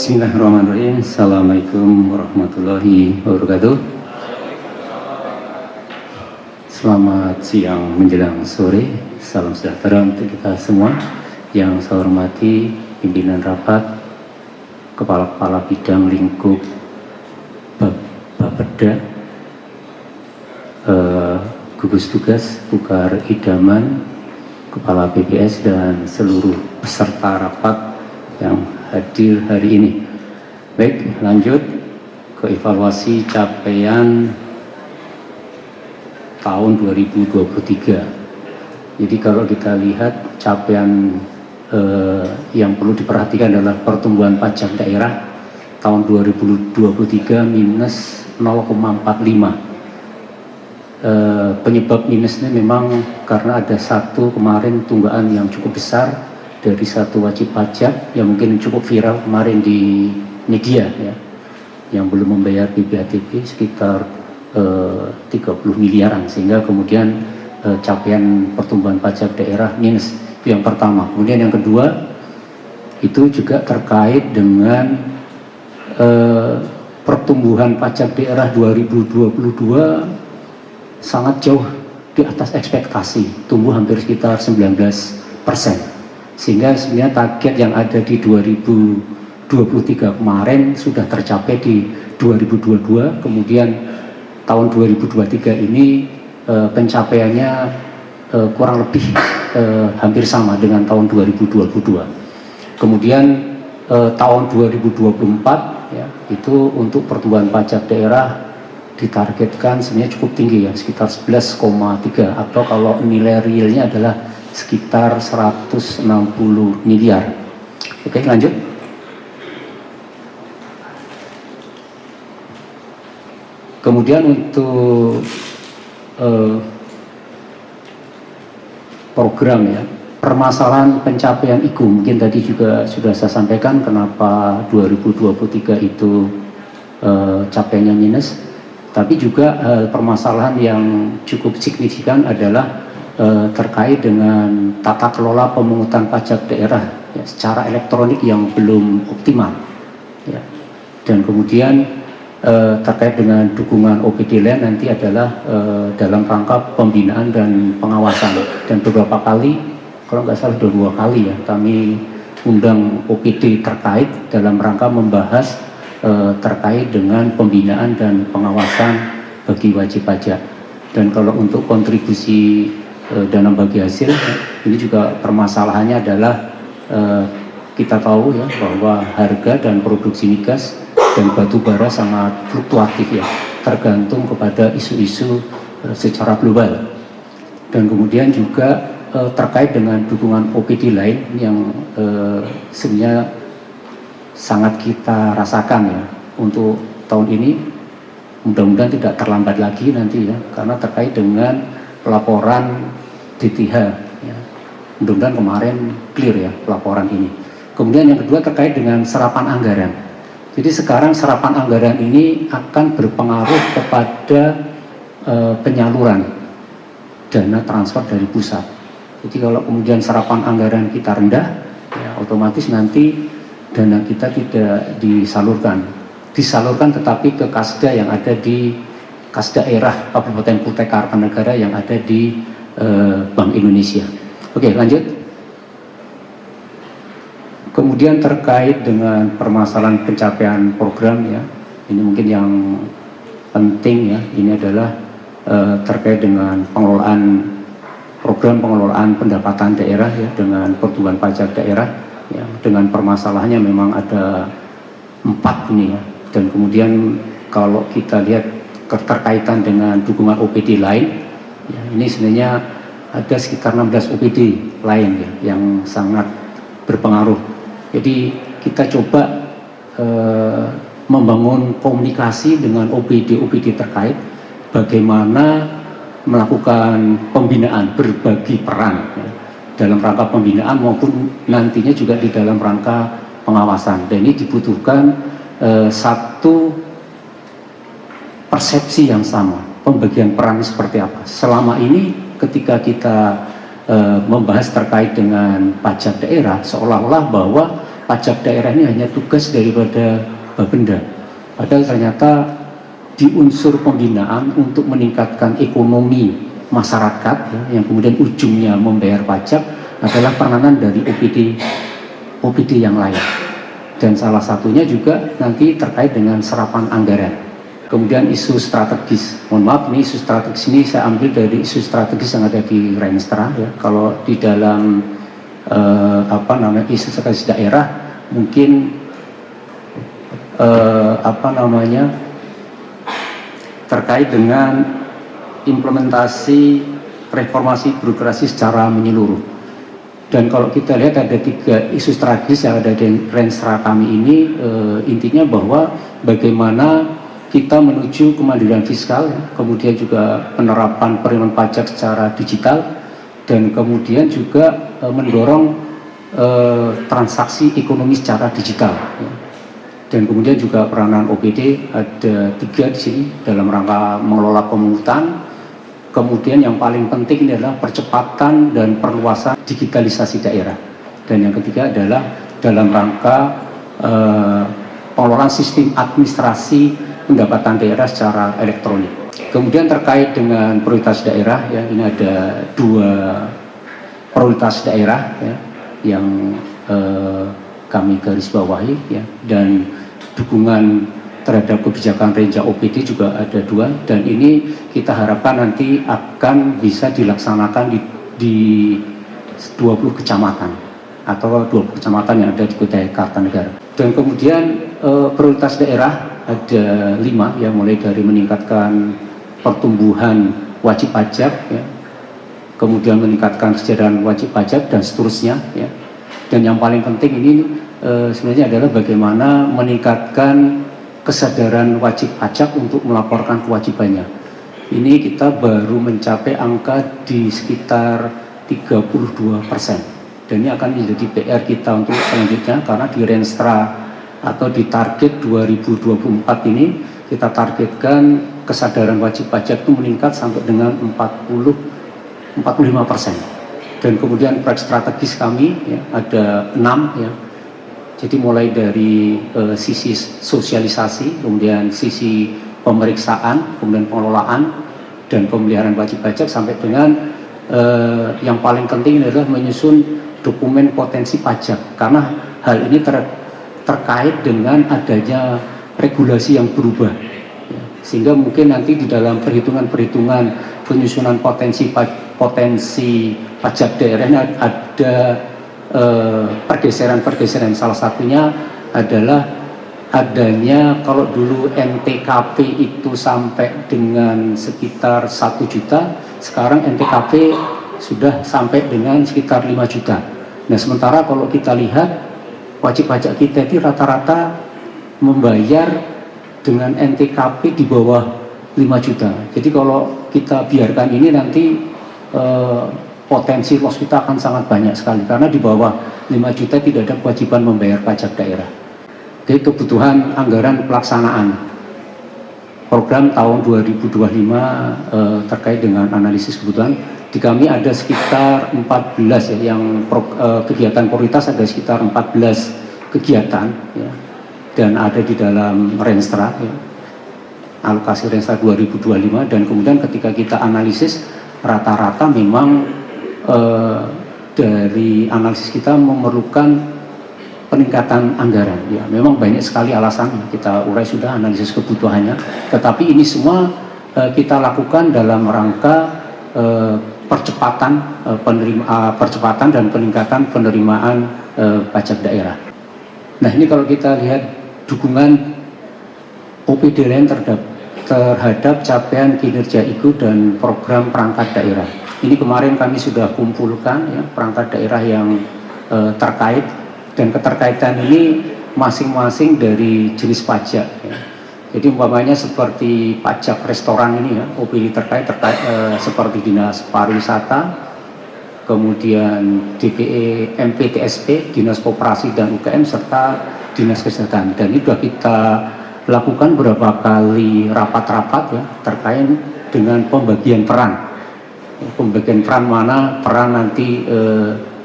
Bismillahirrahmanirrahim. Assalamualaikum warahmatullahi wabarakatuh. Selamat siang menjelang sore. Salam sejahtera untuk kita semua. Yang saya hormati pimpinan rapat, kepala-kepala bidang lingkup Bapeda, gugus tugas, Bukar Idaman, kepala BPS dan seluruh peserta rapat yang hadir hari ini. Baik, lanjut ke evaluasi capaian tahun 2023. Jadi kalau kita lihat capaian yang perlu diperhatikan adalah pertumbuhan pajak daerah tahun 2023 minus 0,45. Penyebab minusnya memang karena ada satu kemarin tunggakan yang cukup besar dari satu wajib pajak yang mungkin cukup viral kemarin di media ya, yang belum membayar BPHTB sekitar 30 miliaran, sehingga kemudian capaian pertumbuhan pajak daerah minus. Itu yang pertama. Kemudian yang kedua itu juga terkait dengan pertumbuhan pajak daerah 2022 sangat jauh di atas ekspektasi, tumbuh hampir sekitar 19%. Sehingga sebenarnya target yang ada di 2023 kemarin sudah tercapai di 2022, kemudian tahun 2023 ini pencapaiannya kurang lebih hampir sama dengan tahun 2022. Kemudian tahun 2024 ya, itu untuk pertumbuhan pajak daerah ditargetkan sebenarnya cukup tinggi ya, sekitar 11,3, atau kalau nilai realnya adalah sekitar 160 miliar. Oke, lanjut. Kemudian untuk program ya, permasalahan pencapaian IGU mungkin tadi juga sudah saya sampaikan kenapa 2023 itu capaiannya minus. Tapi juga permasalahan yang cukup signifikan adalah terkait dengan tata kelola pemungutan pajak daerah ya, secara elektronik yang belum optimal ya. Dan kemudian terkait dengan dukungan OPD lain nanti adalah dalam rangka pembinaan dan pengawasan. Dan beberapa kali, kalau nggak salah 2 kali ya, kami undang OPD terkait dalam rangka membahas terkait dengan pembinaan dan pengawasan bagi wajib pajak. Dan kalau untuk kontribusi dana bagi hasil, ini juga permasalahannya adalah kita tahu ya bahwa harga dan produksi migas dan batu bara sangat fluktuatif ya, tergantung kepada isu-isu secara global. Dan kemudian juga terkait dengan dukungan OPD lain yang sebenarnya sangat kita rasakan ya untuk tahun ini, mudah-mudahan tidak terlambat lagi nanti ya, karena terkait dengan pelaporan DTH ya. Mudah-mudahan kemarin clear ya pelaporan ini. Kemudian yang kedua terkait dengan serapan anggaran. Jadi sekarang serapan anggaran ini akan berpengaruh kepada penyaluran dana transfer dari pusat. Jadi kalau kemudian serapan anggaran kita rendah ya, otomatis nanti dana kita tidak disalurkan tetapi ke kasda yang ada di kas daerah Kabupaten Kutai Kartanegara yang ada di Bank Indonesia. Oke, lanjut. Kemudian terkait dengan permasalahan pencapaian program ya, ini mungkin yang penting ya, ini adalah terkait dengan pengelolaan program pengelolaan pendapatan daerah ya, dengan pertumbuhan pajak daerah ya, dengan permasalahannya memang ada 4 ini ya. Dan kemudian kalau kita lihat keterkaitan dengan dukungan OPD lain ya, ini sebenarnya ada sekitar 16 OPD lain ya, yang sangat berpengaruh. Jadi kita coba membangun komunikasi dengan OPD terkait bagaimana melakukan pembinaan, berbagi peran ya, dalam rangka pembinaan maupun nantinya juga di dalam rangka pengawasan. Dan ini dibutuhkan satu persepsi yang sama, pembagian peran seperti apa. Selama ini ketika kita membahas terkait dengan pajak daerah, seolah-olah bahwa pajak daerah ini hanya tugas daripada Bapenda. Padahal ternyata di unsur pembinaan untuk meningkatkan ekonomi masyarakat ya, yang kemudian ujungnya membayar pajak adalah peranan dari OPD yang lain. Dan salah satunya juga nanti terkait dengan serapan anggaran. Kemudian isu strategis, mohon maaf ini isu strategis ini saya ambil dari isu strategis yang ada di Renstra ya. Kalau di dalam isu strategis daerah mungkin terkait dengan implementasi reformasi birokrasi secara menyeluruh. Dan kalau kita lihat ada 3 isu strategis yang ada di Renstra kami ini, intinya bahwa bagaimana kita menuju kemandirian fiskal, kemudian juga penerapan penerimaan pajak secara digital, dan kemudian juga mendorong transaksi ekonomi secara digital. Dan kemudian juga peranan OPD ada 3 di sini dalam rangka mengelola pemungutan. Kemudian yang paling penting ini adalah percepatan dan perluasan digitalisasi daerah. Dan yang ketiga adalah dalam rangka pengelolaan sistem administrasi pendapatan daerah secara elektronik. Kemudian terkait dengan prioritas daerah, ya ini ada 2 prioritas daerah ya, yang kami garis bawahi ya, dan dukungan terhadap kebijakan renja OPD juga ada 2, dan ini kita harapkan nanti akan bisa dilaksanakan di 20 kecamatan atau 20 kecamatan yang ada di Kota Kartanegara. Dan kemudian prioritas daerah ada 5 ya, mulai dari meningkatkan pertumbuhan wajib pajak ya, kemudian meningkatkan kesejahteraan wajib pajak dan seterusnya ya. Dan yang paling penting ini sebenarnya adalah bagaimana meningkatkan kesadaran wajib pajak untuk melaporkan kewajibannya. Ini kita baru mencapai angka di sekitar 32%. Dan ini akan menjadi PR kita untuk selanjutnya, karena di Renstra atau di target 2024 ini kita targetkan kesadaran wajib pajak itu meningkat sampai dengan 45%. Dan kemudian proyek strategis kami ya, ada 6 ya. Jadi mulai dari sisi sosialisasi, kemudian sisi pemeriksaan, kemudian pengelolaan dan pemeliharaan wajib pajak, sampai dengan yang paling penting adalah menyusun dokumen potensi pajak, karena hal ini terkait dengan adanya regulasi yang berubah ya. Sehingga mungkin nanti di dalam perhitungan penyusunan potensi pajak daerah ini ada pergeseran. Salah satunya adalah adanya, kalau dulu NTKP itu sampai dengan sekitar 1 juta, sekarang NTKP sudah sampai dengan sekitar 5 juta. Nah sementara kalau kita lihat wajib pajak kita itu rata-rata membayar dengan NTKP di bawah 5 juta. Jadi kalau kita biarkan ini nanti potensi loss kita akan sangat banyak sekali, karena di bawah 5 juta tidak ada kewajiban membayar pajak daerah. Jadi kebutuhan anggaran pelaksanaan program tahun 2025 terkait dengan analisis kebutuhan di kami ada sekitar 14 ya, yang kegiatan prioritas ada sekitar 14 kegiatan ya, dan ada di dalam Renstra ya, alokasi Renstra 2025. Dan kemudian ketika kita analisis rata-rata memang dari analisis kita memerlukan peningkatan anggaran ya. Memang banyak sekali alasan, kita urai sudah analisis kebutuhannya, tetapi ini semua kita lakukan dalam rangka percepatan dan peningkatan penerimaan pajak daerah. Nah ini kalau kita lihat dukungan OPD lain terhadap capaian kinerja IGU dan program perangkat daerah. Ini kemarin kami sudah kumpulkan ya, perangkat daerah yang terkait, dan keterkaitan ini masing-masing dari jenis pajak ya. Jadi umpamanya seperti pajak restoran ini ya, OPD terkait seperti Dinas Pariwisata, kemudian DPE MPTSP, Dinas Koperasi dan UKM, serta Dinas Kesehatan. Dan ini sudah kita lakukan beberapa kali rapat-rapat ya, terkait dengan pembagian peran. Pembagian peran mana peran nanti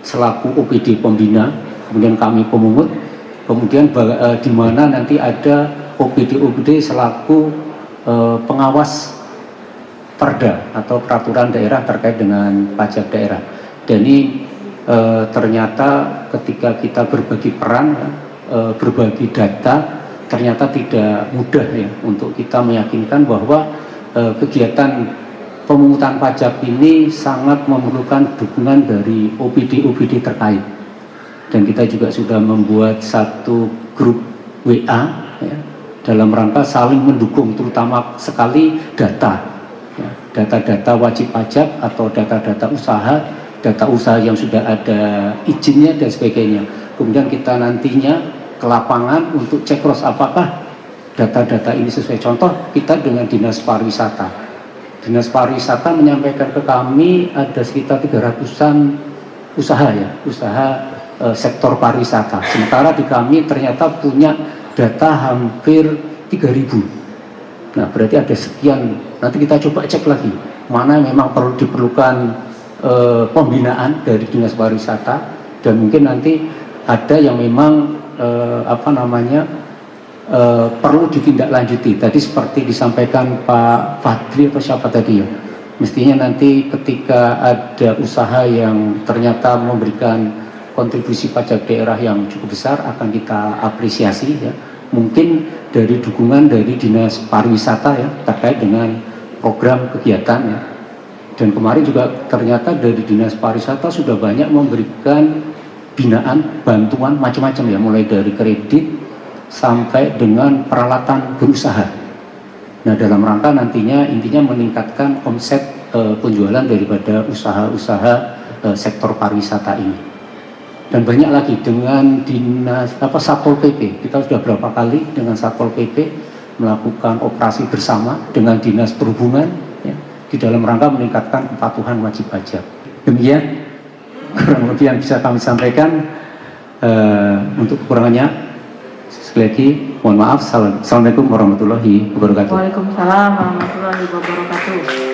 selaku OPD pembina, kemudian kami pemungut, kemudian di mana nanti ada OPD selaku pengawas perda atau peraturan daerah terkait dengan pajak daerah. Dan ini ternyata ketika kita berbagi peran, berbagi data, ternyata tidak mudah ya untuk kita meyakinkan bahwa kegiatan pemungutan pajak ini sangat memerlukan dukungan dari OPD terkait. Dan kita juga sudah membuat satu grup WA ya, dalam rangka saling mendukung, terutama sekali data ya, data-data wajib pajak atau data-data usaha yang sudah ada izinnya dan sebagainya. Kemudian kita nantinya ke lapangan untuk cek cross apakah data-data ini sesuai. Contoh kita dengan Dinas Pariwisata. Dinas Pariwisata menyampaikan ke kami ada sekitar 300-an usaha ya, sektor pariwisata. Sementara di kami ternyata punya data hampir 3.000. Nah, berarti ada sekian. Nanti kita coba cek lagi mana yang memang perlu diperlukan pembinaan dari Dinas Pariwisata, dan mungkin nanti ada yang memang perlu ditindaklanjuti. Tadi seperti disampaikan Pak Fadli atau siapa tadi ya, mestinya nanti ketika ada usaha yang ternyata memberikan kontribusi pajak daerah yang cukup besar akan kita apresiasi ya. Mungkin dari dukungan dari Dinas Pariwisata ya terkait dengan program kegiatan ya. Dan kemarin juga ternyata dari Dinas Pariwisata sudah banyak memberikan binaan, bantuan macam-macam ya, mulai dari kredit sampai dengan peralatan berusaha. Nah, dalam rangka nantinya intinya meningkatkan omset penjualan daripada usaha-usaha sektor pariwisata ini. Dan banyak lagi dengan Dinas Satpol PP. Kita sudah berapa kali dengan Satpol PP melakukan operasi bersama dengan Dinas Perhubungan ya, di dalam rangka meningkatkan kepatuhan wajib pajak. Demikian kurang lebih yang bisa kami sampaikan. Untuk kekurangannya sekali lagi mohon maaf. Assalamualaikum warahmatullahi wabarakatuh. Waalaikumsalam warahmatullahi wabarakatuh.